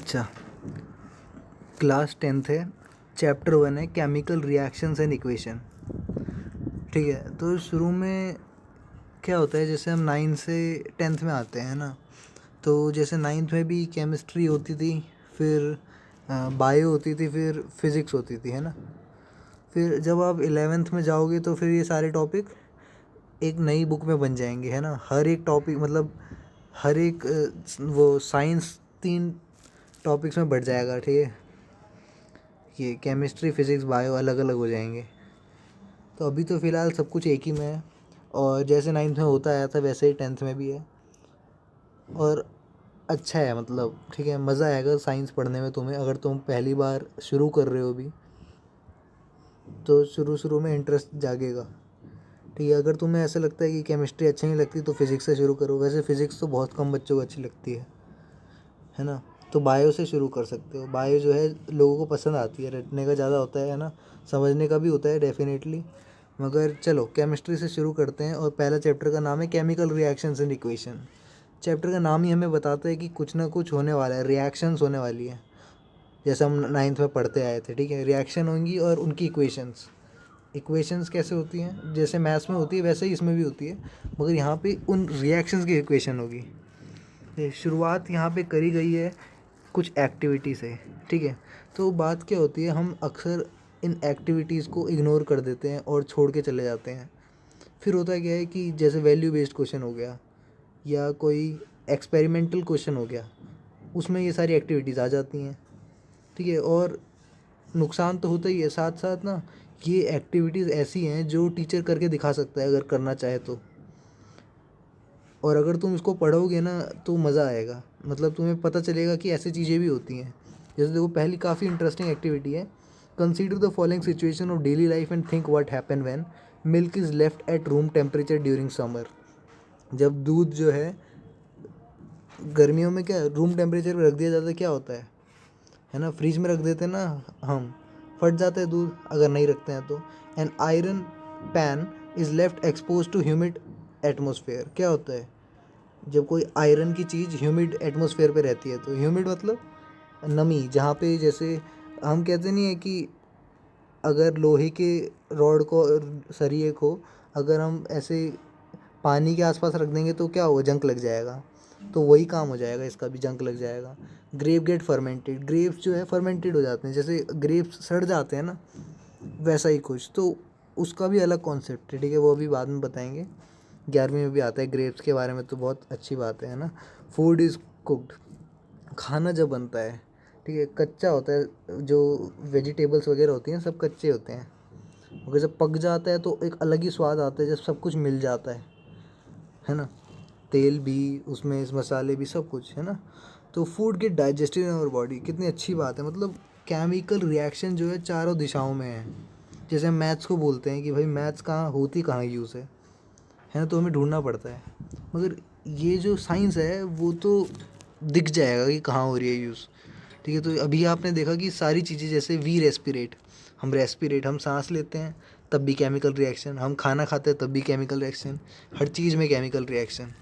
अच्छा, class 10th है, chapter 1 है केमिकल रिएक्शंस एंड इक्वेशन। ठीक है, तो शुरू में क्या होता है, जैसे हम 9 से 10th में आते हैं ना, तो जैसे 9th में भी केमिस्ट्री होती थी, फिर बायो होती थी, फिर फिज़िक्स होती थी, है ना। फिर जब आप 11th में जाओगे तो फिर ये सारे टॉपिक एक नई बुक में बन जाएंगे, है ना। हर एक टॉपिक मतलब हर एक वो साइंस 3 टॉपिक्स में बढ़ जाएगा। ठीक है, ये केमिस्ट्री फिज़िक्स बायो अलग अलग हो जाएंगे। तो अभी तो फ़िलहाल सब कुछ एक ही में है, और जैसे 9th में होता आया था वैसे ही 10th में भी है, और अच्छा है, मतलब ठीक है, मज़ा आएगा साइंस पढ़ने में तुम्हें। अगर तुम पहली बार शुरू कर रहे हो भी तो शुरू शुरू में इंटरेस्ट जागेगा। ठीक है, अगर तुम्हें ऐसा लगता है कि केमिस्ट्री अच्छी नहीं लगती तो फिज़िक्स से शुरू करो। वैसे फ़िज़िक्स तो बहुत कम बच्चों को अच्छी लगती है ना। तो बायो से शुरू कर सकते हो। बायो जो है लोगों को पसंद आती है, रटने का ज़्यादा होता है ना, समझने का भी होता है डेफिनेटली। मगर चलो केमिस्ट्री से शुरू करते हैं, और पहला चैप्टर का नाम है chemical reactions and equation. Chapter का नाम ही हमें बताता है कि कुछ ना कुछ होने वाला है, रिएक्शंस होने वाली है, जैसे हम 9th में पढ़ते आए थे। ठीक है, रिएक्शन होंगी और उनकी इक्वेशंस। इक्वेशंस कैसे होती हैं, जैसे मैथ्स में होती है वैसे ही इसमें भी होती है, मगर यहाँ पे उन रिएक्शंस की इक्वेशन होगी। ये शुरुआत यहाँ पे करी गई है कुछ एक्टिविटी से। ठीक है, तो बात क्या होती है, हम अक्सर इन एक्टिविटीज़ को इग्नोर कर देते हैं और छोड़ के चले जाते हैं। फिर होता क्या है कि जैसे वैल्यू बेस्ड क्वेश्चन हो गया या कोई एक्सपेरिमेंटल क्वेश्चन हो गया, उसमें ये सारी एक्टिविटीज़ आ जाती हैं। ठीक है, और नुकसान तो होता ही है, साथ साथ ना ये एक्टिविटीज़ ऐसी हैं जो टीचर करके दिखा सकता है अगर करना चाहे तो। और अगर तुम इसको पढ़ोगे ना तो मज़ा आएगा, मतलब तुम्हें पता चलेगा कि ऐसी चीज़ें भी होती हैं। जैसे देखो, पहली काफ़ी इंटरेस्टिंग एक्टिविटी है। Consider the following situation of daily life and think what happen when milk is left at room temperature during summer. जब दूध जो है गर्मियों में क्या रूम टेम्परेचर पर रख दिया जाता है, क्या होता है ना, फ्रीज में रख देते हैं ना हम, फट जाता है दूध अगर नहीं रखते हैं तो। An iron pan is left expose to humid atmosphere. क्या होता है, जब कोई आयरन की चीज़ ह्यूमिड एटमॉस्फेयर पे रहती है, तो ह्यूमिड मतलब नमी, जहाँ पे जैसे हम कहते नहीं है कि अगर लोहे के रॉड को, सरिये को अगर हम ऐसे पानी के आसपास रख देंगे तो क्या होगा, जंग लग जाएगा। तो वही काम हो जाएगा, इसका भी जंग लग जाएगा। ग्रेप गेट फर्मेंटेड, ग्रेप्स जो है फर्मेंटेड हो जाते हैं, जैसे ग्रेप्स सड़ जाते हैं ना, वैसा ही कुछ। तो उसका भी अलग कॉन्सेप्ट है। ठीक है, वो अभी बाद में बताएंगे, 11वीं में भी आता है ग्रेप्स के बारे में, तो बहुत अच्छी बात है ना। फूड इज़ कुक्ड, खाना जब बनता है, ठीक है, कच्चा होता है, जो वेजिटेबल्स वगैरह होती हैं सब कच्चे होते हैं, मगर जब पक जाता है तो एक अलग ही स्वाद आता है, जब सब कुछ मिल जाता है ना। तेल भी उसमें, इस मसाले भी, सब कुछ है ना। तो food get digested in our body, कितनी अच्छी बात है। मतलब केमिकल रिएक्शन जो है चारों दिशाओं में है। जैसे हम मैथ्स को बोलते हैं कि भाई मैथ्स कहाँ होती, कहाँ यूज़ है ना, तो हमें ढूंढना पड़ता है। मगर ये जो साइंस है वो तो दिख जाएगा कि कहाँ हो रही है यूज़। ठीक है, तो अभी आपने देखा कि सारी चीज़ें, जैसे वी रेस्पिरेट, हम सांस लेते हैं तब भी केमिकल रिएक्शन, हम खाना खाते हैं तब भी केमिकल रिएक्शन, हर चीज़ में केमिकल रिएक्शन।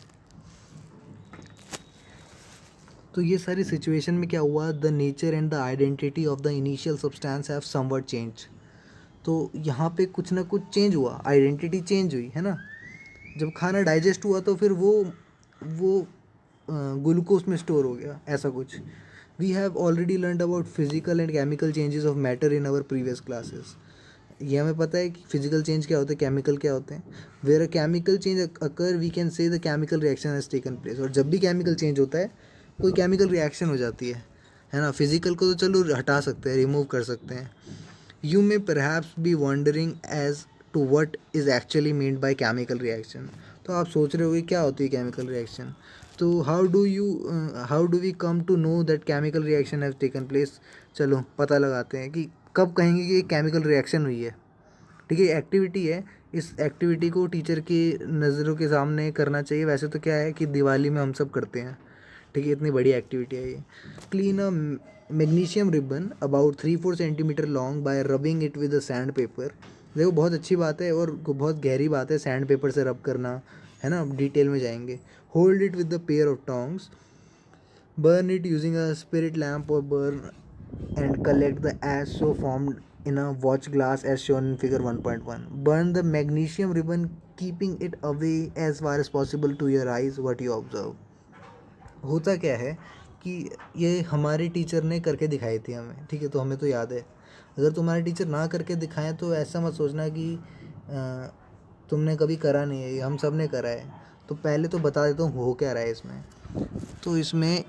तो ये सारी सिचुएशन में क्या हुआ, the nature and the identity of the initial substance have somewhat change. तो यहाँ पे कुछ ना कुछ चेंज हुआ, आइडेंटिटी चेंज हुई, है ना। जब खाना डाइजेस्ट हुआ तो फिर वो ग्लूकोज में स्टोर हो गया, ऐसा कुछ। We have already learned about physical and chemical changes of matter in our previous classes. ये हमें पता है कि फिजिकल चेंज क्या होते हैं, केमिकल क्या होते हैं। Where a chemical change occur we can say the chemical reaction has taken place. और जब भी केमिकल चेंज होता है कोई केमिकल रिएक्शन हो जाती है ना। फिजिकल को तो चलो हटा सकते हैं, रिमूव कर सकते हैं। You may perhaps be wondering as to what is actually meant by chemical reaction। तो आप सोच रहे होगे क्या होती है केमिकल रिएक्शन। तो how do we come to know that chemical reaction has taken place। चलो पता लगाते हैं कि कब कहेंगे कि केमिकल रिएक्शन हुई है। ठीक है, एक्टिविटी है, इस एक्टिविटी को टीचर की नज़रों के सामने करना चाहिए। वैसे तो क्या है कि दिवाली में हम सब करते हैं। ठीक है, इतनी बड़ी एक्टिविटी है ये। Clean a magnesium ribbon about 3-4 centimetre long bye rubbing it with a sand paper. देखो बहुत अच्छी बात है और बहुत गहरी बात है, सैंड पेपर से रब करना, है ना, डिटेल में जाएंगे। Hold it with the pair of tongs burn it using a spirit lamp or burn and collect the ash so formed in a watch glass as shown in figure 1.1. Burn the magnesium ribbon keeping it away as far as possible to your eyes what you observe. होता क्या है कि ये हमारे teacher ने करके दिखाई थी हमें, ठीक है, तो हमें तो याद है. अगर तुम्हारे टीचर ना करके दिखाएं तो ऐसा मत सोचना कि तुमने कभी करा नहीं है, ये हम सब ने करा है. तो पहले तो बता देता हूँ हो क्या रहा है इसमें. तो इसमें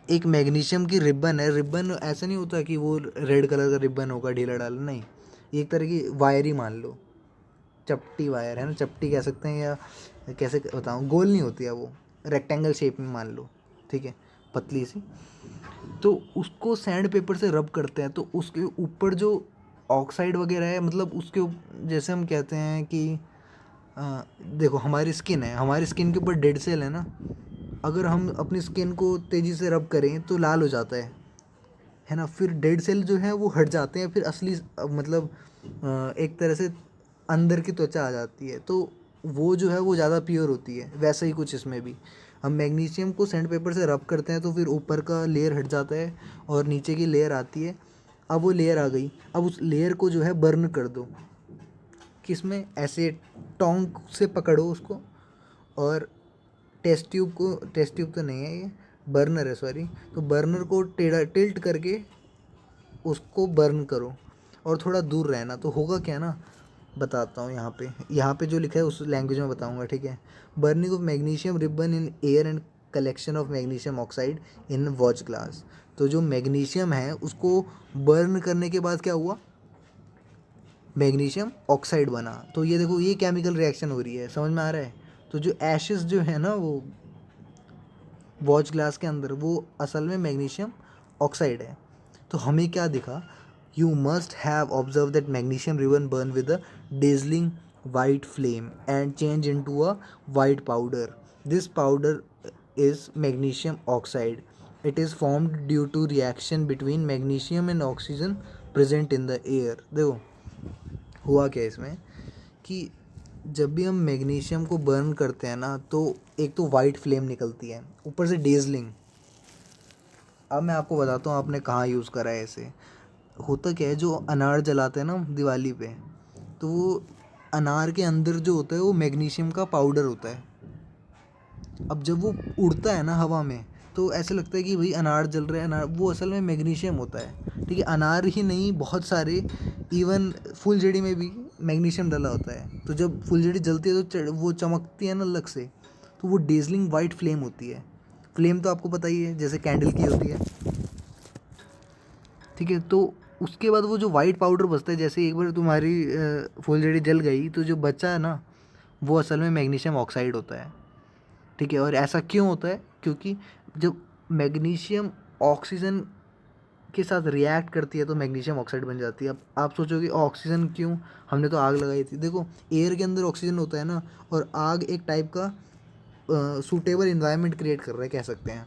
एक मैग्नीशियम की रिबन है. रिबन ऐसा नहीं होता कि वो रेड कलर का रिबन होगा ढीला डाला, नहीं, एक तरह की वायर ही मान लो, चपटी वायर है ना, चपटी कह सकते हैं या कैसे बताऊँ, गोल नहीं होती है वो, रेक्टेंगल शेप में मान लो, ठीक है, पतली सी. तो उसको सैंड पेपर से रब करते हैं तो उसके ऊपर जो ऑक्साइड वगैरह है, मतलब उसके जैसे हम कहते हैं कि देखो हमारी स्किन है, हमारी स्किन के ऊपर डेड सेल है ना, अगर हम अपनी स्किन को तेज़ी से रब करें तो लाल हो जाता है ना, फिर डेड सेल जो है वो हट जाते हैं, फिर असली मतलब एक तरह से अंदर की त्वचा आ जाती है, तो वो जो है वो ज़्यादा प्योर होती है. वैसा ही कुछ इसमें भी हम मैग्नीशियम को सैंड पेपर से रब करते हैं तो फिर ऊपर का लेयर हट जाता है और नीचे की लेयर आती है. अब वो लेयर आ गई, अब उस लेयर को जो है बर्न कर दो. किसमें? ऐसे टोंक से पकड़ो उसको और टेस्ट ट्यूब तो नहीं है ये, बर्नर है सॉरी. तो बर्नर को टिल्ट करके उसको बर्न करो और थोड़ा दूर रहना. तो होगा क्या ना, बताता हूँ. यहाँ पे जो लिखा है उस लैंग्वेज में बताऊँगा, ठीक है. Burning of magnesium ribbon in air and collection of magnesium oxide in watch glass. तो जो मैग्नीशियम है उसको बर्न करने के बाद क्या हुआ, मैग्नीशियम ऑक्साइड बना. तो ये देखो ये केमिकल रिएक्शन हो रही है, समझ में आ रहा है. तो जो एशेस जो है ना वो वॉच ग्लास के अंदर, वो असल में मैग्नीशियम ऑक्साइड है. तो हमें क्या दिखा, you must have observe that magnesium ribbon burn with a dazzling white flame and change into a white powder. This powder is magnesium oxide. It is formed due to reaction between magnesium and oxygen present in the air. देखो हुआ क्या इसमें कि जब भी हम magnesium को burn करते हैं ना तो एक तो वाइट फ्लेम निकलती है, ऊपर से डेजलिंग. अब मैं आपको बताता हूँ आपने कहाँ यूज़ करा है इसे. होता क्या है, जो अनार जलाते हैं ना दिवाली पे, तो वो अनार के अंदर जो होता है वो मैग्नीशियम का पाउडर होता है. अब जब वो उड़ता है ना हवा में तो ऐसे लगता है कि भाई अनार जल रहा है, अनार, वो असल में मैग्नीशियम होता है, ठीक है. अनार ही नहीं, बहुत सारे, इवन फुलझड़ी में भी मैग्नीशियम डला होता है. तो जब फुलझड़ी जलती है तो वो चमकती है ना अलग से, तो वो डेजलिंग वाइट फ्लेम होती है. फ्लेम तो आपको पता ही है जैसे कैंडल की होती है, ठीक है. तो उसके बाद वो जो वाइट पाउडर बचता है, जैसे एक बार तुम्हारी फुलझड़ी जल गई तो जो बचा है ना वो असल में मैग्नीशियम ऑक्साइड होता है, ठीक है. और ऐसा क्यों होता है, क्योंकि जब मैग्नीशियम ऑक्सीजन के साथ रिएक्ट करती है तो मैग्नीशियम ऑक्साइड बन जाती है. अब आप सोचोगे ऑक्सीजन क्यों, हमने तो आग लगाई थी. देखो एयर के अंदर ऑक्सीजन होता है ना, और आग एक टाइप का सूटेबल इन्वायरमेंट क्रिएट कर रहा है कह सकते हैं,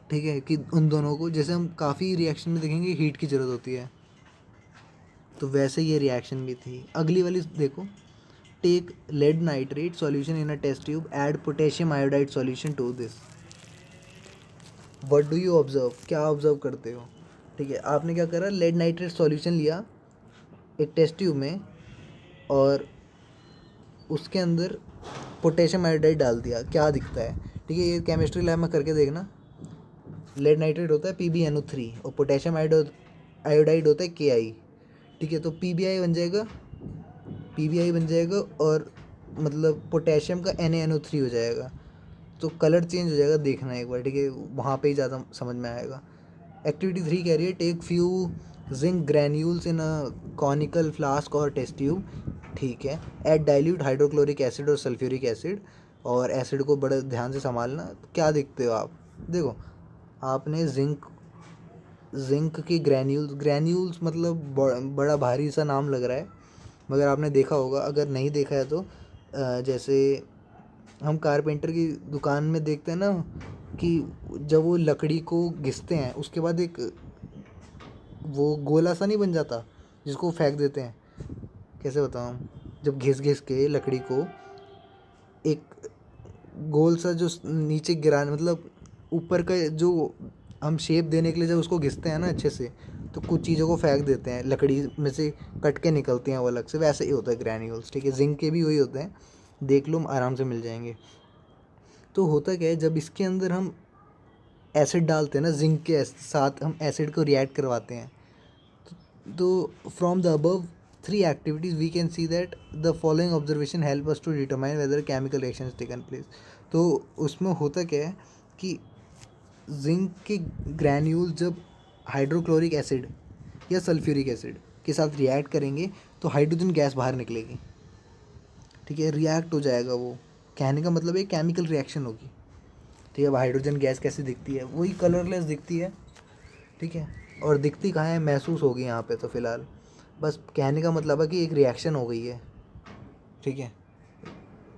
ठीक है. कि उन दोनों को, जैसे हम काफ़ी रिएक्शन में देखेंगे हीट की ज़रूरत होती है, तो वैसे ये रिएक्शन भी थी. अगली वाली देखो, take lead nitrate solution in a test tube, add potassium iodide solution to this. What do you observe, क्या ऑब्जर्व करते हो, ठीक है. आपने क्या करा, लेड नाइट्रेट सॉल्यूशन लिया एक टेस्ट ट्यूब में और उसके अंदर पोटेशियम आयोडाइड डाल दिया, क्या दिखता है, ठीक है. ये केमिस्ट्री लैब में करके देखना. लेड नाइट्रेट होता है PbNO3 और पोटेशियम आयोडाइड होता है Ki, ठीक है. तो पी बी आई बन जाएगा और मतलब पोटेशियम का NaNO3 हो जाएगा, तो कलर चेंज हो जाएगा, देखना एक बार, ठीक है. वहाँ पे ही ज़्यादा समझ में आएगा. एक्टिविटी 3 कह रही है take few zinc granules in a conical flask और टेस्ट ट्यूब, ठीक है. ऐड डाइल्यूट हाइड्रोक्लोरिक एसिड और सल्फ्यूरिक एसिड, और एसिड को बड़े ध्यान से संभालना. क्या देखते हो आप, देखो आपने जिंक की ग्रैन्यूल्स मतलब बड़ा भारी सा नाम लग रहा है, मगर आपने देखा होगा. अगर नहीं देखा है तो जैसे हम कारपेंटर की दुकान में देखते हैं ना कि जब वो लकड़ी को घिसते हैं उसके बाद एक वो गोला सा नहीं बन जाता जिसको फेंक देते हैं, कैसे बताऊँ, जब घिस घिस के लकड़ी को एक गोल सा जो नीचे गिरा, मतलब ऊपर का जो हम शेप देने के लिए जब उसको घिसते हैं ना अच्छे से, तो कुछ चीज़ों को फेंक देते हैं, लकड़ी में से कट के निकलती हैं वो अलग से, वैसे ही होता है ग्रैन्यूल्स, ठीक है। जिंक के भी वही होते हैं, देख लो आराम से मिल जाएंगे। तो होता क्या है, जब इसके अंदर हम एसिड डालते हैं ना, जिंक के साथ हम एसिड को रिएक्ट करवाते हैं, तो from the above 3 activities we can see that the following observation help us to determine whether chemical reaction is taken place. तो उसमें होता क्या है कि जिंक के ग्रैन्यूल जब हाइड्रोक्लोरिक एसिड या सल्फ्यूरिक एसिड के साथ रिएक्ट करेंगे तो हाइड्रोजन गैस बाहर निकलेगी, ठीक है, रिएक्ट हो जाएगा वो। कहने का मतलब है केमिकल रिएक्शन होगी, ठीक है। अब हाइड्रोजन गैस कैसी दिखती है, वही कलरलेस दिखती है, ठीक है। और दिखती कहाँ है, महसूस होगी यहाँ पे तो फ़िलहाल। बस कहने का मतलब है कि एक रिएक्शन हो गई है, ठीक है,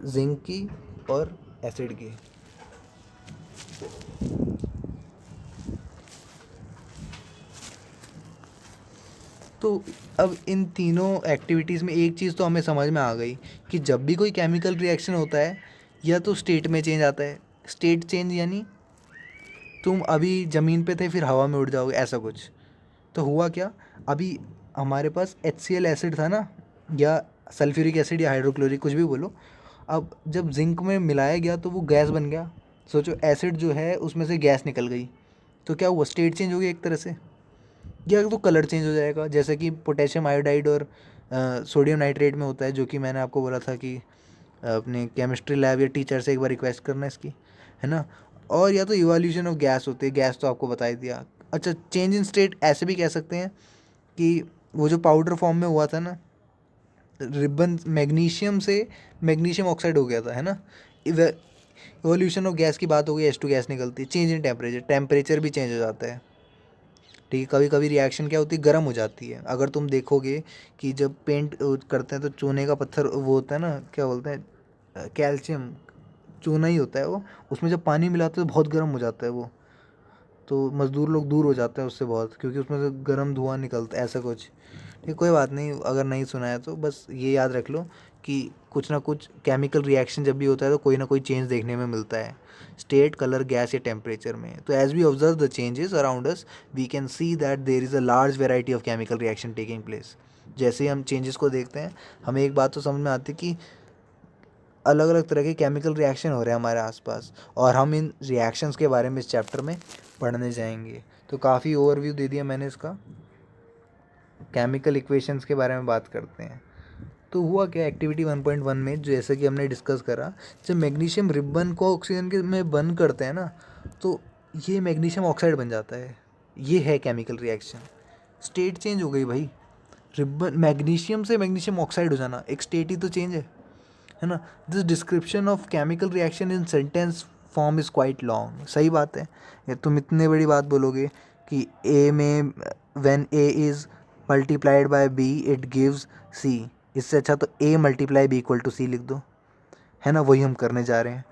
जिंक की और एसिड की। तो अब इन तीनों एक्टिविटीज़ में एक चीज़ तो हमें समझ में आ गई कि जब भी कोई केमिकल रिएक्शन होता है या तो स्टेट में चेंज आता है। स्टेट चेंज यानी तुम अभी ज़मीन पे थे फिर हवा में उड़ जाओगे, ऐसा कुछ। तो हुआ क्या, अभी हमारे पास HCl एसिड था ना, या सल्फ्यूरिक एसिड या हाइड्रोक्लोरिक, कुछ भी बोलो। अब जब जिंक में मिलाया गया तो वो गैस बन गया। सोचो एसिड जो है उसमें से गैस निकल गई, तो क्या हुआ, स्टेट चेंज हो गया एक तरह से, या तो कलर चेंज हो जाएगा, जैसे कि पोटेशियम आयोडाइड और सोडियम नाइट्रेट में होता है, जो कि मैंने आपको बोला था कि अपने केमिस्ट्री लैब या टीचर से एक बार रिक्वेस्ट करना इसकी, है ना। और या तो इवोल्यूशन ऑफ गैस होती है, गैस तो आपको बता ही दिया। अच्छा, चेंज इन स्टेट ऐसे भी कह सकते हैं कि वो जो पाउडर फॉर्म में हुआ था ना, रिबन मैग्नीशियम से मैग्नीशियम ऑक्साइड हो गया था, है ना। इवोल्यूशन ऑफ गैस की बात हो गई, H2 गैस निकलती है। चेंज इन टेम्परेचर, टेम्परेचर भी चेंज हो जाता है, ठीक है। कभी कभी रिएक्शन क्या होती है, गर्म हो जाती है। अगर तुम देखोगे कि जब पेंट करते हैं तो चूने का पत्थर वो होता है ना, क्या बोलते हैं, कैल्शियम चूना ही होता है वो, उसमें जब पानी मिलाते हैं तो बहुत गर्म हो जाता है वो, तो मज़दूर लोग दूर हो जाते हैं उससे बहुत, क्योंकि उसमें से गर्म धुआं निकलता है, ऐसा कुछ। ठीक, कोई बात नहीं, अगर नहीं सुना है तो बस ये याद रख लो कि कुछ ना कुछ केमिकल रिएक्शन जब भी होता है तो कोई ना कोई चेंज देखने में मिलता है, स्टेट, कलर, गैस या टेम्परेचर में। तो as we observe the changes around us we can see that there is a large variety of chemical reaction taking place. जैसे ही हम चेंजेस को देखते हैं हमें एक बात तो समझ में आती है कि अलग अलग तरह के केमिकल रिएक्शन हो रहे हैं हमारे आसपास, और हम इन रिएक्शंस के बारे में इस चैप्टर में पढ़ने जाएंगे। तो काफ़ी ओवरव्यू दे दिया मैंने इसका। केमिकल इक्वेशंस के बारे में बात करते हैं। तो हुआ क्या, एक्टिविटी 1.1 में जैसे कि हमने डिस्कस करा, जब मैग्नीशियम रिबन को ऑक्सीजन के में बर्न करते हैं ना, तो ये मैग्नीशियम ऑक्साइड बन जाता है। ये है केमिकल रिएक्शन। स्टेट चेंज हो गई भाई, रिबन मैग्नीशियम से मैग्नीशियम ऑक्साइड हो जाना, एक स्टेट ही तो चेंज है ना। This description of chemical reaction in sentence form is quite long. सही बात है, ये तुम इतने बड़ी बात बोलोगे कि ए में when A is multiplied by B it gives C, इससे अच्छा तो A multiply B equal to C लिख दो, है ना। वही हम करने जा रहे हैं।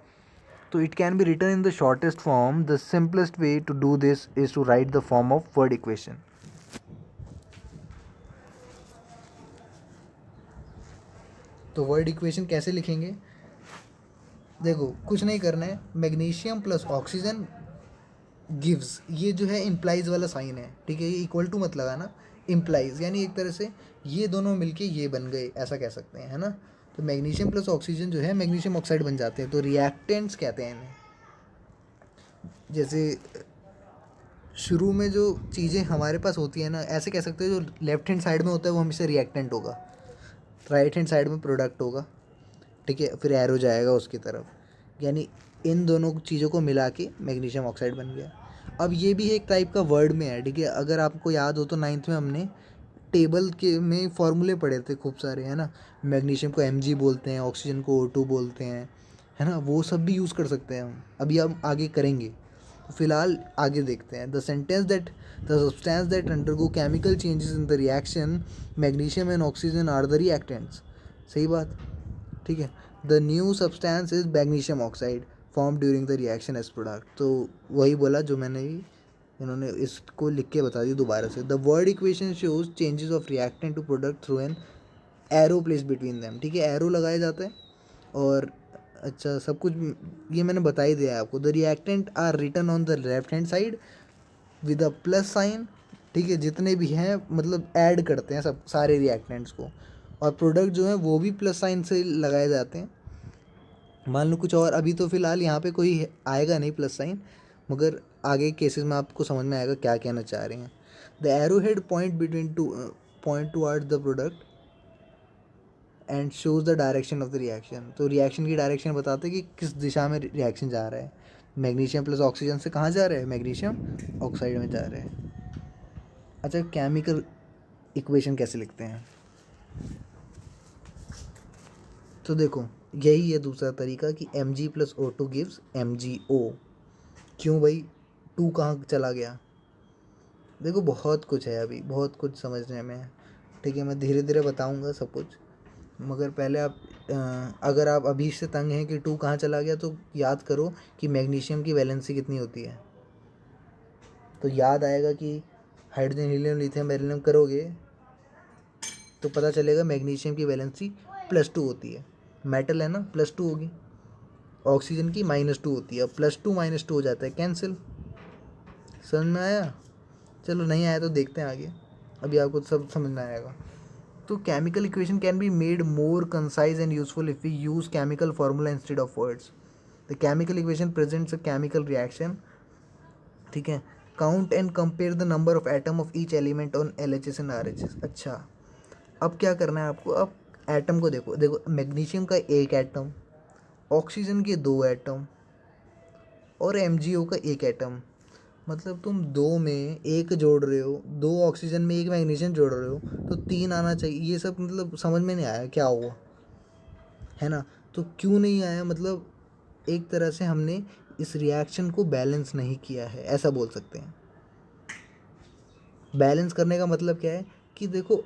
तो it can be written in the shortest form. The simplest way to do this is to write the form of word equation. तो वर्ड इक्वेशन कैसे लिखेंगे, देखो कुछ नहीं करना है, मैग्नीशियम प्लस ऑक्सीजन गिव्स, ये जो है इम्प्लाइज वाला साइन है, ठीक है। ये इक्वल टू मत लगाना, इम्प्लाइज यानी एक तरह से ये दोनों मिलके ये बन गए, ऐसा कह सकते हैं, है ना। तो मैग्नीशियम प्लस ऑक्सीजन जो है मैग्नीशियम ऑक्साइड बन जाते हैं, तो रिएक्टेंट्स कहते हैं इन्हें। जैसे शुरू में जो चीज़ें हमारे पास होती है ना, ऐसे कह सकते हैं, जो लेफ्ट हैंड साइड में होता है वो हमेशा रिएक्टेंट होगा, राइट हैंड साइड में प्रोडक्ट होगा, ठीक है। फिर एरो जाएगा उसकी तरफ, यानी इन दोनों चीज़ों को मिला के मैग्नीशियम ऑक्साइड बन गया। अब ये भी एक टाइप का वर्ड में है, ठीक है। अगर आपको याद हो तो 9th में हमने टेबल के में फॉर्मूले पढ़े थे खूब सारे, है ना। मैग्नीशियम को Mg बोलते हैं, ऑक्सीजन को O2 बोलते हैं, है ना। वो सब भी यूज़ कर सकते हैं हम, अभी हम आगे करेंगे। तो फिलहाल आगे देखते हैं। The substance that undergo chemical changes in the reaction magnesium and oxygen are the reactants. सही बात, ठीक है। The new substance is magnesium oxide form during the reaction as product. तो वही बोला जो मैंने भी, इन्होंने इसको लिख के बता दी दोबारा से। The word equation shows changes of reactant to product through an arrow place between them, ठीक है। एरो लगाया जाता है और अच्छा सब कुछ ये मैंने बता ही दिया है आपको। The reactant are written on the left hand side with a plus sign, ठीक है। जितने भी हैं मतलब ऐड करते हैं सब सारे रिएक्टेंट्स को, और प्रोडक्ट जो है वो भी प्लस साइन से लगाए जाते हैं। मान लो कुछ और, अभी तो फ़िलहाल यहाँ पे कोई आएगा नहीं प्लस साइन, मगर आगे केसेस में आपको समझ में आएगा क्या कहना चाह रहे हैं। The arrow head point toward the product and shows the direction of the reaction. तो रिएक्शन की डायरेक्शन बताते हैं कि किस दिशा में रिएक्शन जा रहा है। मैग्नीशियम प्लस ऑक्सीजन से कहाँ जा रहा है, मैग्नीशियम ऑक्साइड में जा रहा है। अच्छा केमिकल इक्वेशन कैसे लिखते हैं, तो देखो यही है दूसरा तरीका कि Mg plus O2 gives MgO। क्यों भाई, टू कहाँ चला गया, देखो बहुत कुछ है, अभी बहुत कुछ समझने में है, ठीक है। मैं धीरे धीरे बताऊंगा सब कुछ, मगर पहले आप अगर आप अभी से तंग हैं कि टू कहाँ चला गया, तो याद करो कि मैग्नीशियम की वैलेंसी कितनी होती है। तो याद आएगा कि हाइड्रोजन हीलियम लिथियम बेरिलियम करोगे तो पता चलेगा मैग्नीशियम की वैलेंसी +2 होती है। मेटल है ना, +2 होगी। ऑक्सीजन की -2 होती है। अब +2 -2 हो जाता है कैंसिल। समझ में आया? चलो नहीं आया तो देखते हैं आगे, अभी आपको सब समझ में आएगा। तो chemical equation can be made more concise and useful if we use chemical formula instead of words. The chemical equation presents a chemical reaction, ठीक है। Count and compare the number of atom of each element on LHS and RHS। अच्छा अब क्या करना है आपको, अब atom को देखो, देखो मैग्नीशियम का 1 एटम, ऑक्सीजन के 2 एटम और MgO का 1 एटम। मतलब तुम दो में एक जोड़ रहे हो, 2 ऑक्सीजन में 1 मैग्नीशियम जोड़ रहे हो, तो 3 आना चाहिए। ये सब मतलब समझ में नहीं आया क्या हुआ, है ना। तो क्यों नहीं आया, मतलब एक तरह से हमने इस रिएक्शन को बैलेंस नहीं किया है, ऐसा बोल सकते हैं। बैलेंस करने का मतलब क्या है कि देखो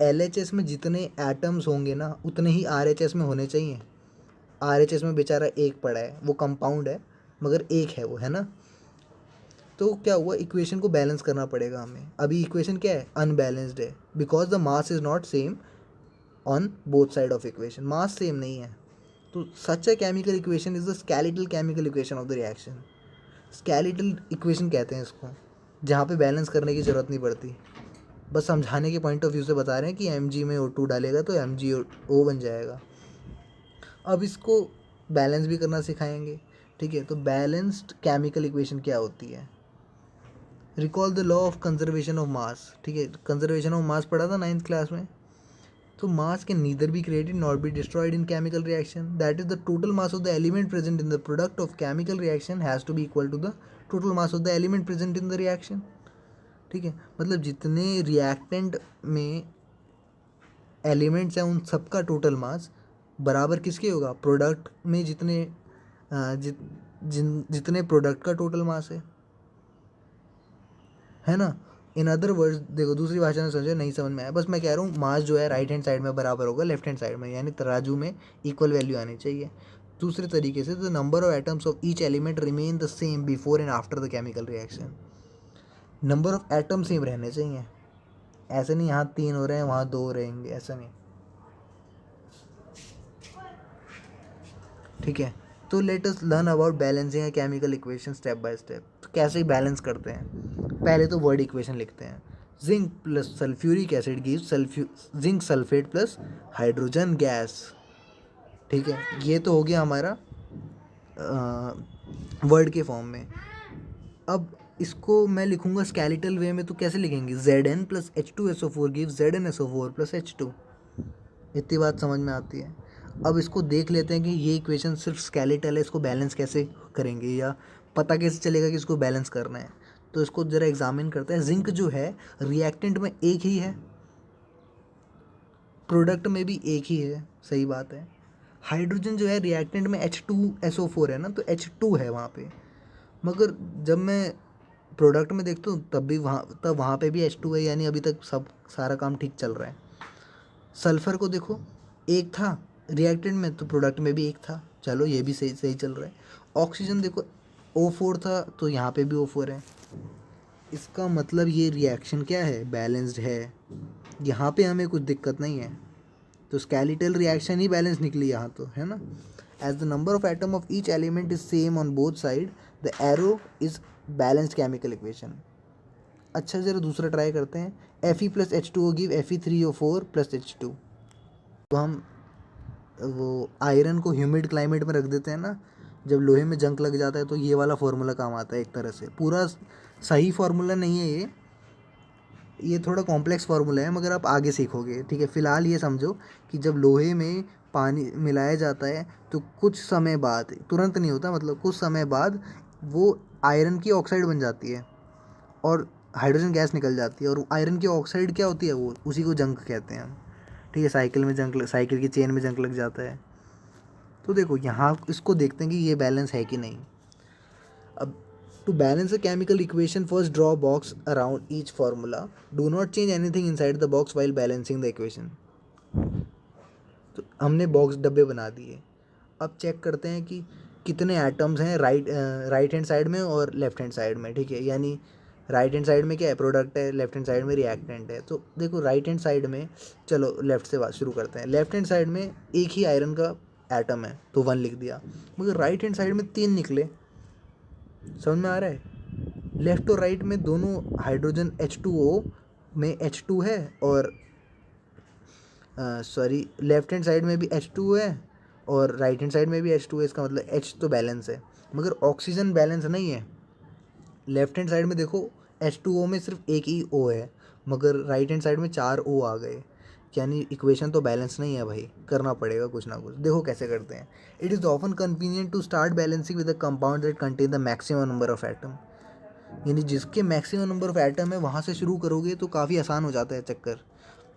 LHS में जितने एटम्स होंगे ना उतने ही RHS में होने चाहिए। RHS में बेचारा एक पड़ा है, वो कंपाउंड है मगर एक है वो, है ना। तो क्या हुआ, इक्वेशन को बैलेंस करना पड़ेगा हमें। अभी इक्वेशन क्या है, अनबैलेंस्ड है, because the mass is not same on both side of equation. Mass same नहीं है, तो such a chemical equation is the skeletal chemical equation of the reaction. Skeletal equation कहते हैं इसको, जहाँ पे बैलेंस करने की ज़रूरत नहीं पड़ती। बस समझाने के पॉइंट ऑफ व्यू से बता रहे हैं कि Mg में O2 डालेगा तो MgO बन जाएगा। अब इसको बैलेंस भी करना सिखाएंगे, ठीक है। तो बैलेंस्ड केमिकल इक्वेशन क्या होती है, recall the law of conservation of mass, ठीक है। कंजर्वेशन ऑफ मास पढ़ा था 9th क्लास में। तो mass can neither be created not be destroyed in chemical reaction, that is the total mass of the element present in the product of chemical reaction has to be equal to the total mass of the element present in the reaction, ठीक है। मतलब जितने reactant में elements हैं उन सबका total mass बराबर किसके होगा, प्रोडक्ट में जितने जितने प्रोडक्ट का टोटल मास है ना। इन अदर वर्ड्स देखो, दूसरी भाषा में समझो, नहीं समझ में आया, बस मैं कह रहा हूँ मास जो है राइट हैंड साइड में बराबर होगा लेफ्ट हैंड साइड में, यानी तराजू में इक्वल वैल्यू आनी चाहिए। दूसरे तरीके से the number of atoms of each element remain the same before and after the chemical reaction. Number of atom same रहने चाहिए, ऐसे नहीं यहाँ 3 हो रहे हैं वहाँ 2 रहेंगे, ऐसा नहीं, ठीक है। तो let us learn about balancing a chemical equation step by step. तो कैसे बैलेंस करते हैं, पहले तो वर्ड इक्वेशन लिखते हैं। Zinc plus sulphuric acid gives zinc sulphate plus hydrogen gas, ठीक है। ये तो हो गया हमारा वर्ड के फॉर्म में। अब इसको मैं लिखूंगा स्केलेटल वे में, तो कैसे लिखेंगे, Zn plus H2SO4 gives ZnSO4 plus H2। इतनी बात समझ में आती है। अब इसको देख लेते हैं कि ये इक्वेशन सिर्फ स्केलेटल है, इसको बैलेंस कैसे करेंगे या पता कैसे चलेगा कि इसको बैलेंस करना है। तो इसको ज़रा एग्जामिन करते हैं। जिंक जो है रिएक्टेंट में एक ही है, प्रोडक्ट में भी एक ही है, सही बात है। हाइड्रोजन जो है रिएक्टेंट में H2SO4 है ना, तो H2 है वहाँ पे, मगर जब मैं प्रोडक्ट में देखता हूँ तब वहाँ पे भी H2 है, यानी अभी तक सब सारा काम ठीक चल रहा है। सल्फ़र को देखो, एक था रिएक्टेंट में तो प्रोडक्ट में भी एक था, चलो ये भी सही सही चल रहा है। ऑक्सीजन देखो O4 था तो यहाँ पे भी O4 है, इसका मतलब ये रिएक्शन क्या है, बैलेंस्ड है। यहाँ पे हमें कुछ दिक्कत नहीं है, तो स्केलेटल रिएक्शन ही बैलेंस निकली यहाँ तो, है ना। As the number of atom of each element is same on both side the arrow is balanced chemical equation. अच्छा जरा दूसरा ट्राई करते हैं। Fe plus H2O give Fe3O4 plus H2। तो हम वो आयरन को ह्यूमिड क्लाइमेट में रख देते हैं ना, जब लोहे में जंग लग जाता है तो ये वाला फार्मूला काम आता है एक तरह से। पूरा सही फार्मूला नहीं है ये थोड़ा कॉम्प्लेक्स फार्मूला है, मगर आप आगे सीखोगे, ठीक है। फ़िलहाल ये समझो कि जब लोहे में पानी मिलाया जाता है तो कुछ समय बाद, तुरंत नहीं होता, मतलब कुछ समय बाद वो आयरन की ऑक्साइड बन जाती है और हाइड्रोजन गैस निकल जाती है, और आयरन की ऑक्साइड क्या होती है, वो उसी को जंग कहते हैं हम, ठीक है। साइकिल की चेन में जंग लग जाता है। तो देखो यहाँ इसको देखते हैं कि ये बैलेंस है कि नहीं। अब to balance a chemical equation first draw box around each formula, do not change anything inside the box while balancing the equation. तो हमने बॉक्स डब्बे बना दिए। अब चेक करते हैं कि कितने एटम्स हैं राइट हैंड साइड में और लेफ्ट हैंड साइड में, ठीक है। यानी राइट हैंड साइड में क्या है, प्रोडक्ट है, लेफ्ट हैंड साइड में रिएक्टेंट है। तो देखो राइट हैंड साइड में, चलो लेफ्ट से बात शुरू करते हैं। लेफ्ट हैंड साइड में एक ही आयरन का एटम है तो 1 लिख दिया, मगर राइट हैंड साइड में 3 निकले। समझ में आ रहा है? लेफ्ट और राइट में दोनों हाइड्रोजन H2O में H2 है, और सॉरी लेफ्ट हैंड साइड में भी H2 है और राइट हैंड साइड में भी H2 है। इसका मतलब H तो बैलेंस है, मगर ऑक्सीजन बैलेंस नहीं है। लेफ्ट हैंड साइड में देखो H2O में सिर्फ एक ही O है, मगर राइट हैंड साइड में 4 O आ गए, यानी इक्वेशन तो बैलेंस नहीं है भाई, करना पड़ेगा कुछ ना कुछ। देखो कैसे करते हैं। It is often convenient to start balancing with a compound that contain the maximum number of atom. यानी जिसके मैक्सिमम नंबर ऑफ एटम है वहाँ से शुरू करोगे तो काफ़ी आसान हो जाता है चक्कर।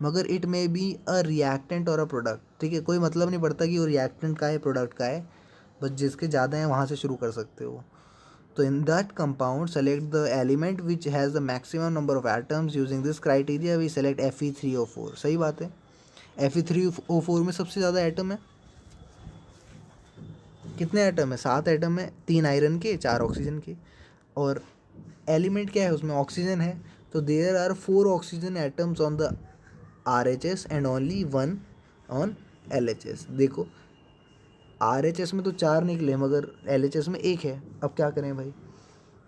मगर it may be a reactant और अ प्रोडक्ट, ठीक है। कोई मतलब नहीं पड़ता कि वो रिएक्टेंट का है प्रोडक्ट का है, बस जिसके ज़्यादा हैं वहाँ से शुरू कर सकते हो। तो in that compound select the element which has the maximum number of atoms using this criteria we select Fe3O4। सही बात है। Fe3O4 में सबसे ज़्यादा एटम है। कितने एटम है? 7 एटम है, 3 आयरन के, 4 ऑक्सीजन के। और एलिमेंट क्या है उसमें? ऑक्सीजन है। तो there are 4 oxygen atoms on the RHS and only 1 on LHS। देखो RHS में तो 4 निकले, मगर LHS में 1 है। अब क्या करें भाई?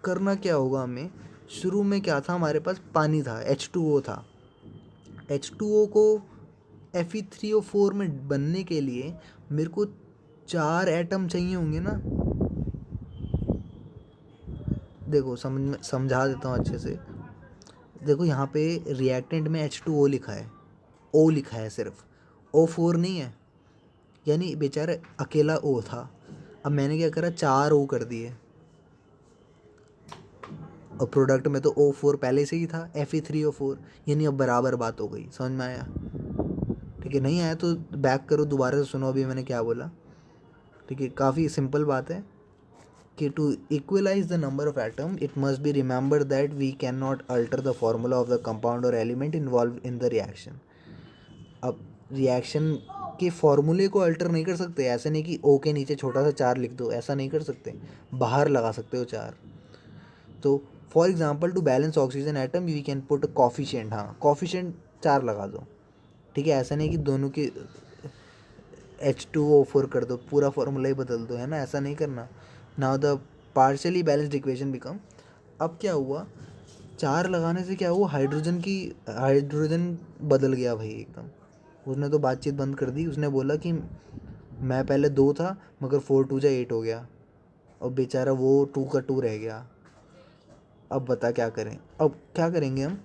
करना क्या होगा हमें? शुरू में क्या था हमारे पास? पानी था, H2O था। H2O को Fe3O4 में बनने के लिए मेरे को 4 एटम चाहिए होंगे ना। देखो समझा देता हूँ अच्छे से। देखो यहाँ पे रिएक्टेंट में H2O लिखा है, O लिखा है सिर्फ, O4 नहीं है, यानी बेचारा अकेला O था। अब मैंने क्या करा, 4 O कर दिए, और प्रोडक्ट में तो O4 पहले से ही था, Fe3O4, यानी अब बराबर बात हो गई। समझ में आया? ठीक है, नहीं आया तो बैक करो, दोबारा से सुनो अभी मैंने क्या बोला। ठीक है, काफ़ी सिंपल बात है कि to equalize the number of atom it must be remember that we can not alter the formula of the compound और element involve in the reaction. अब रिएक्शन के फॉर्मूले को अल्टर नहीं कर सकते। ऐसे नहीं कि O के नीचे छोटा सा 4 लिख दो, ऐसा नहीं कर सकते, बाहर लगा सकते हो 4। तो for example to balance oxygen atom we can put a coefficient, हाँ कॉफिशिएंट 4 लगा दो, ठीक है। ऐसा नहीं कि दोनों के H2O4 कर दो, पूरा फॉर्मूला ही बदल दो, है ना, ऐसा नहीं करना। Now the partially balanced equation become, अब क्या हुआ, 4 लगाने से क्या हुआ, हाइड्रोजन बदल गया भाई एकदम। उसने तो बातचीत बंद कर दी। उसने बोला कि मैं पहले 2 था, मगर 4 2 जा 8 हो गया, और बेचारा वो 2 का 2 रह गया। अब बता क्या करें? अब क्या करेंगे हम?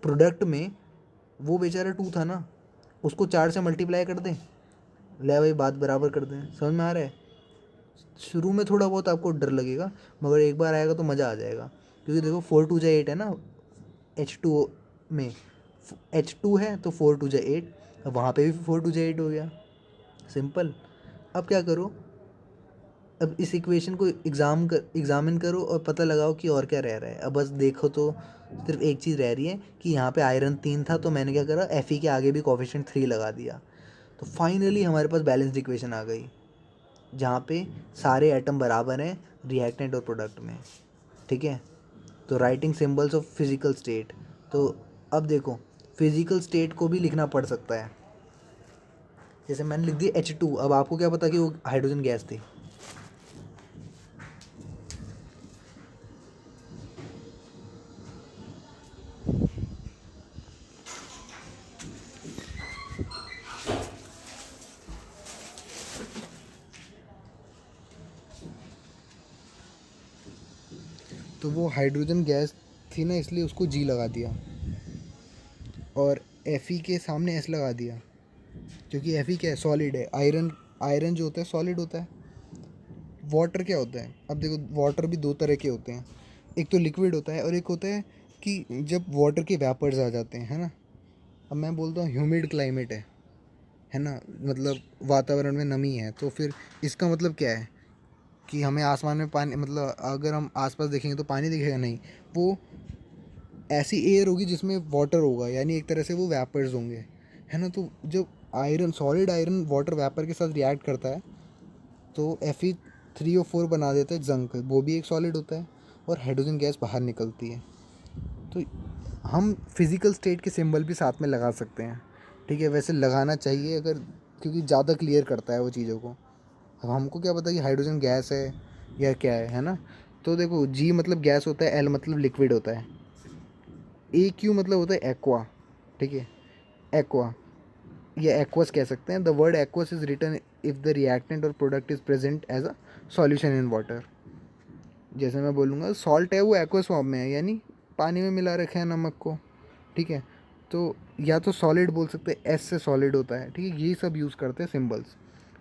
प्रोडक्ट में वो बेचारा 2 था ना, उसको 4 से मल्टीप्लाई कर दें, ले भाई बात बराबर कर दें। समझ में आ रहा है? शुरू में थोड़ा बहुत आपको डर लगेगा, मगर एक बार आएगा तो मज़ा आ जाएगा। क्योंकि देखो 4 2 जा 8 है ना, H2O में H2 है तो 4 2 जा 8, अब वहाँ पे भी 4 2 जा 8 हो गया, सिंपल। अब क्या करो, अब इस इक्वेशन को एग्जामिन करो और पता लगाओ कि और क्या रह रहा है। अब बस देखो तो सिर्फ एक चीज़ रह रही है कि यहाँ पे आयरन 3 था, तो मैंने क्या करा, Fe के आगे भी कोफिशिएंट 3 लगा दिया। तो फाइनली हमारे पास बैलेंस्ड इक्वेशन आ गई, जहाँ पे सारे एटम बराबर हैं रिएक्टेंट और प्रोडक्ट में, ठीक है। तो writing symbols of physical state, तो अब देखो फिजिकल स्टेट को भी लिखना पड़ सकता है। जैसे मैंने लिख दिया H2, अब आपको क्या पता कि वो हाइड्रोजन गैस थी। तो वो हाइड्रोजन गैस थी ना, इसलिए उसको G लगा दिया और Fe के सामने S लगा दिया, क्योंकि Fe क्या है, सॉलिड है। आयरन, आयरन जो होता है सॉलिड होता है। वाटर क्या होता है, अब देखो वाटर भी दो तरह के होते हैं, एक तो लिक्विड होता है और एक होता है कि जब वाटर के वेपर्स आ जाते हैं, है ना। अब मैं बोलता हूँ ह्यूमिड क्लाइमेट है ना, मतलब वातावरण में नमी है, तो फिर इसका मतलब क्या है कि हमें आसमान में पानी, मतलब अगर हम आसपास देखेंगे तो पानी दिखेगा नहीं, वो ऐसी एयर होगी जिसमें वाटर होगा, यानी एक तरह से वो वेपर्स होंगे, है ना। तो जब iron, solid iron water vapour के साथ रिएक्ट करता है तो Fe3O4 बना देता है जंक, वो भी एक सॉलिड होता है और हाइड्रोजन गैस बाहर निकलती है। तो हम फिज़िकल स्टेट के सिंबल भी साथ में लगा सकते हैं, ठीक है। वैसे लगाना चाहिए अगर, क्योंकि ज़्यादा क्लियर करता है वो चीज़ों को। अब हमको क्या पता कि हाइड्रोजन गैस है या क्या है ना। तो देखो G मतलब गैस होता है, L मतलब लिक्विड होता है, AQ मतलब होता है एक्वा, ठीक है, एक्वा या एक्वस कह सकते हैं। The word aqueous is written if the reactant और product is present as a solution in water. जैसे मैं बोलूँगा सॉल्ट है वो एक्वस फॉर्म में है, यानी पानी में मिला रखे हैं नमक को, ठीक है। तो या तो सॉलिड बोल सकते हैं, एस से सॉलिड होता है, ठीक है। यही सब यूज़ करते हैं सिंबल्स।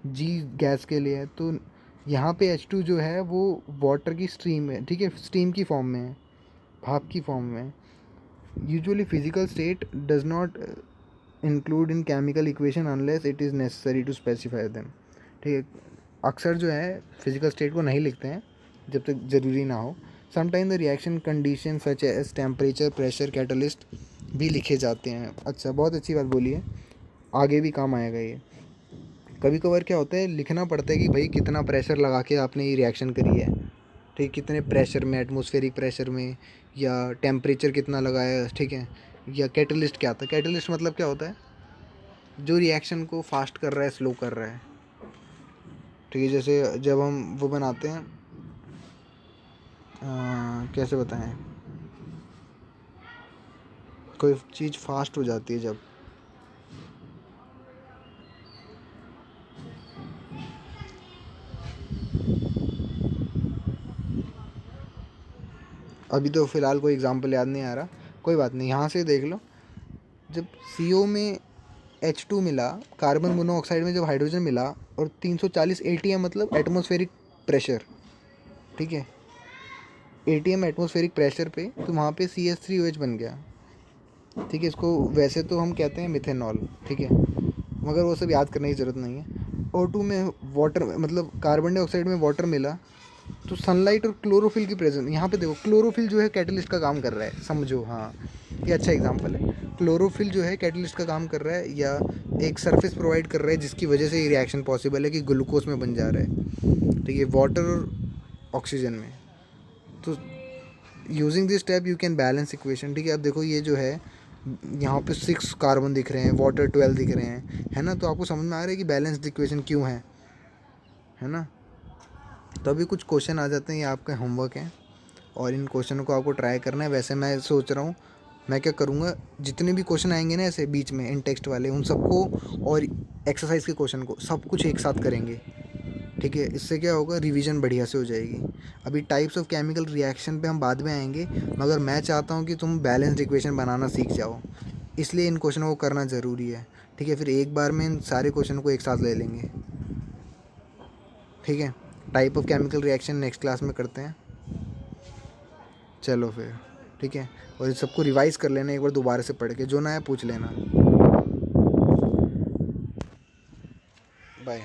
G गैस के लिए है, तो यहाँ पे H2 जो है वो वाटर की स्ट्रीम है, ठीक है, स्टीम की फॉर्म में है, भाप की फॉर्म में। Usually physical state does not include in chemical equation unless it is necessary to specify them, ठीक है। अक्सर जो है फिजिकल स्टेट को नहीं लिखते हैं जब तक ज़रूरी ना हो। Sometime the reaction condition such as temperature, pressure, catalyst भी लिखे जाते हैं। अच्छा, बहुत अच्छी बात बोली है, आगे भी काम आएगा ये। कभी कभार क्या होता है, लिखना पड़ता है कि भाई कितना प्रेशर लगा के आपने ये रिएक्शन करी है, ठीक, कितने प्रेशर में, एटमॉस्फेरिक प्रेशर में, या टेम्परेचर कितना लगाया है, ठीक है। या कैटलिस्ट क्या होता है, कैटलिस्ट मतलब क्या होता है, जो रिएक्शन को फास्ट कर रहा है, स्लो कर रहा है, ठीक है। जैसे जब हम वो बनाते हैं, कैसे बताएं, कोई चीज़ फास्ट हो जाती है जब, अभी तो फ़िलहाल कोई एग्जांपल याद नहीं आ रहा, कोई बात नहीं, यहाँ से देख लो। जब CO में H2 मिला, कार्बन मोनोऑक्साइड में जब हाइड्रोजन मिला, और 340 ATM मतलब एटमॉस्फेरिक प्रेशर, ठीक है, ATM एटमॉस्फेरिक प्रेशर पे, तो वहाँ पे CH3OH बन गया, ठीक है। इसको वैसे तो हम कहते हैं मिथेनॉल, ठीक है, मगर वो सब याद करने की ज़रूरत नहीं है। O2 में वाटर, मतलब कार्बन डाइऑक्साइड में वाटर मिला, तो सनलाइट और क्लोरोफिल की प्रेजेंस, यहाँ पे देखो क्लोरोफिल जो है कैटलिस्ट का काम कर रहा है, समझो, हाँ ये अच्छा एग्जांपल है। क्लोरोफिल जो है कैटलिस्ट का काम कर रहा है, या एक सरफेस प्रोवाइड कर रहा है जिसकी वजह से ये रिएक्शन पॉसिबल है कि ग्लूकोज में बन जा रहा है, ठीक है, वाटर और ऑक्सीजन में। तो using this step you can balance equation, ठीक है। अब देखो ये जो है, यहाँ पे 6 कार्बन दिख रहे हैं, वाटर 12 दिख रहे हैं, है ना। तो आपको समझ में आ रहा है कि बैलेंस्ड इक्वेशन क्यों है ना। तो अभी कुछ क्वेश्चन आ जाते हैं, ये आपका होमवर्क है और इन क्वेश्चनों को आपको ट्राई करना है। वैसे मैं सोच रहा हूँ, मैं क्या करूँगा, जितने भी क्वेश्चन आएंगे ना ऐसे बीच में इन टेक्स्ट वाले, उन सबको और एक्सरसाइज के क्वेश्चन को सब कुछ एक साथ करेंगे, ठीक है। इससे क्या होगा, रिवीजन बढ़िया से हो जाएगी। अभी टाइप्स ऑफ केमिकल रिएक्शन पे हम बाद में आएंगे, मगर मैं चाहता हूँ कि तुम बैलेंस्ड इक्वेशन बनाना सीख जाओ, इसलिए इन क्वेश्चनों को करना ज़रूरी है, ठीक है। फिर एक बार में इन सारे क्वेश्चन को एक साथ ले लेंगे, ठीक है। Type of chemical reaction next class में करते हैं, चलो फिर, ठीक है। और इस सबको रिवाइज़ कर लेना एक बार दोबारा से पढ़ के, जो ना है पूछ लेना। बाय।